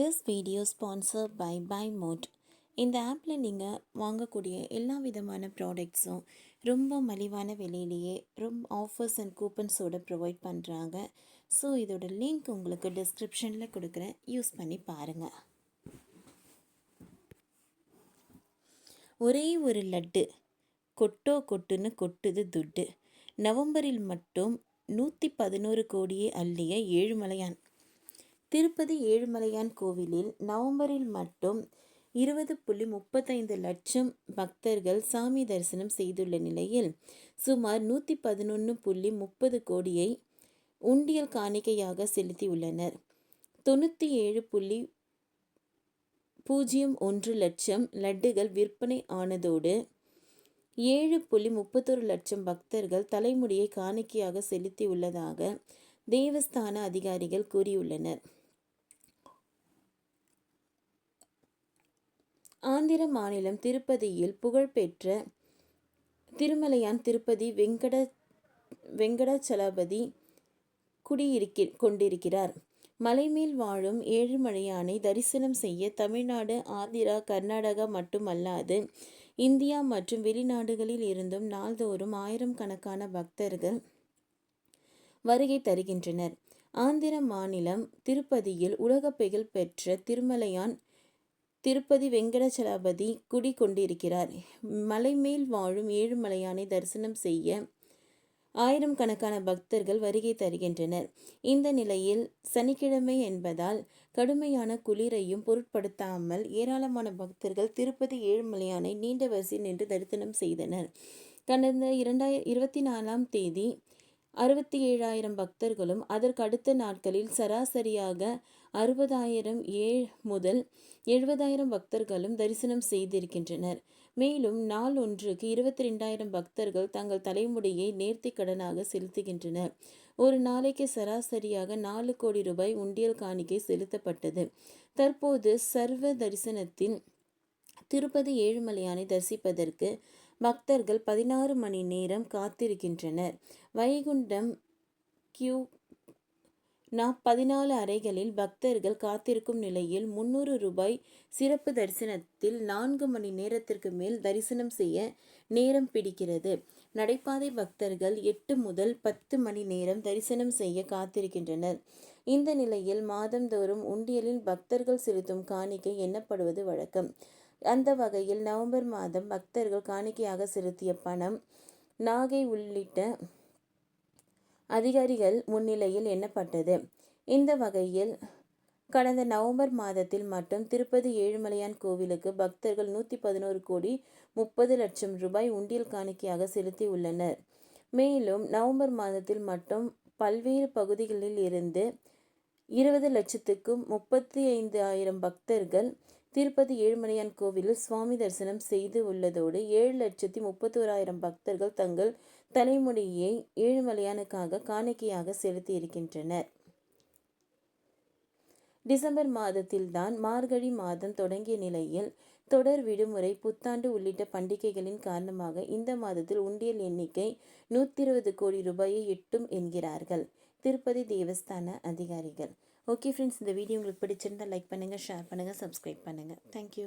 This video sponsored by BuyMode. இந்த ஆப்பில் நீங்கள் வாங்கக்கூடிய எல்லா விதமான ப்ராடக்ட்ஸும் ரொம்ப மலிவான விலையிலேயே ரொம்ப ஆஃபர்ஸ் அண்ட் கூப்பன்ஸோடு ப்ரொவைட் பண்ணுறாங்க. ஸோ இதோட லிங்க் உங்களுக்கு டிஸ்கிரிப்ஷனில் கொடுக்குறேன், யூஸ் பண்ணி பாருங்கள். ஒரே ஒரு லட்டு கொட்டுன்னு கொட்டுது துட்டு. நவம்பரில் மட்டும் 111 கோடியே அள்ளிய ஏழுமலையான். திருப்பதி ஏழுமலையான் கோவிலில் நவம்பரில் மட்டும் 20.35 லட்சம் பக்தர்கள் சாமி தரிசனம் செய்துள்ள நிலையில் சுமார் 111.30 கோடியை உண்டியல் காணிக்கையாக செலுத்தியுள்ளனர். 97.01 லட்சம் லட்டுகள் விற்பனை ஆனதோடு 7.31 லட்சம் பக்தர்கள் தலைமுடியை காணிக்கையாக செலுத்தியுள்ளதாக தேவஸ்தான அதிகாரிகள் கூறியுள்ளனர். ஆந்திர மாநிலம் திருப்பதியில் புகழ்பெற்ற திருமலையான் திருப்பதி வெங்கடாச்சலபதி கொண்டிருக்கிறார். மலைமேல் வாழும் ஏழுமலையானை தரிசனம் செய்ய தமிழ்நாடு, ஆந்திரா, கர்நாடகா மட்டுமல்லாது இந்தியா மற்றும் வெளிநாடுகளில் இருந்தும் நாள்தோறும் ஆயிரக்கணக்கான பக்தர்கள் வருகை தருகின்றனர். ஆந்திர மாநிலம் திருப்பதியில் உலக புகழ் பெற்ற திருமலையான் திருப்பதி வெங்கடாச்சலபதி கொண்டிருக்கிறார். மலைமேல் வாழும் ஏழுமலையானை தரிசனம் செய்ய ஆயிரக்கணக்கான பக்தர்கள் வருகை தருகின்றனர். இந்த நிலையில் சனிக்கிழமை என்பதால் கடுமையான குளிரையும் பொருட்படுத்தாமல் ஏராளமான பக்தர்கள் திருப்பதி ஏழுமலையானை நீண்ட வரிசையில் நின்று தரிசனம் செய்தனர். கடந்த 24ஆம் தேதி 67,000 பக்தர்களும் அதற்கு அடுத்த நாட்களில் சராசரியாக 60,000 முதல் 70,000 பக்தர்களும் தரிசனம் செய்திருக்கின்றனர். மேலும் நாள் ஒன்றுக்கு 22,000 பக்தர்கள் தங்கள் தலைமுடியை நேர்த்திக்கடனாக செலுத்துகின்றனர். ஒரு நாளைக்கு சராசரியாக 4 கோடி ரூபாய் உண்டியல் காணிக்கை செலுத்தப்பட்டது. தற்போது சர்வ தரிசனத்தில் திருப்பதி ஏழுமலையானை தரிசிப்பதற்கு பக்தர்கள் 16 மணி நேரம் காத்திருக்கின்றனர். வைகுண்டம் கியூ 14 அறைகளில் பக்தர்கள் காத்திருக்கும் நிலையில் 300 ரூபாய் சிறப்பு தரிசனத்தில் 4 மணி நேரத்திற்கு மேல் தரிசனம் செய்ய நேரம் பிடிக்கிறது. நடைபாதை பக்தர்கள் 8 முதல் 10 மணி நேரம் தரிசனம் செய்ய காத்திருக்கின்றனர். இந்த நிலையில் மாதந்தோறும் உண்டியலில் பக்தர்கள் செலுத்தும் காணிக்கை எண்ணப்படுவது வழக்கம். அந்த வகையில் நவம்பர் மாதம் பக்தர்கள் காணிக்கையாக செலுத்திய பணம் நாகை உள்ளிட்ட அதிகாரிகள் முன்னிலையில் எண்ணப்பட்டது. இந்த வகையில் கடந்த நவம்பர் மாதத்தில் மட்டும் திருப்பதி ஏழுமலையான் கோவிலுக்கு பக்தர்கள் 111 கோடி 30 லட்சம் ரூபாய் உண்டியல் காணிக்கையாக செலுத்தியுள்ளனர். மேலும் நவம்பர் மாதத்தில் மட்டும் பல்வேறு பகுதிகளில் இருந்து 20,35,000 பக்தர்கள் திருப்பதி ஏழுமலையான் கோவிலில் சுவாமி தரிசனம் செய்து உள்ளதோடு 7,31,000 பக்தர்கள் தங்கள் தலைமுடியை ஏழுமலையானுக்காக காணிக்கையாக செலுத்தி இருக்கின்றனர். டிசம்பர் மாதத்தில்தான் மார்கழி மாதம் தொடங்கிய நிலையில் தொடர் விடுமுறை, புத்தாண்டு உள்ளிட்ட பண்டிகைகளின் காரணமாக இந்த மாதத்தில் உண்டியல் எண்ணிக்கை 120 கோடி ரூபாயை எட்டும் என்கிறார்கள் திருப்பதி தேவஸ்தான அதிகாரிகள். ஓகே ஃப்ரெண்ட்ஸ், இந்த வீடியோ உங்களுக்கு பிடிச்சிருந்தால் லைக் பண்ணுங்கள், ஷேர் பண்ணுங்கள், சப்ஸ்கிரைப் பண்ணுங்கள். தேங்க்யூ.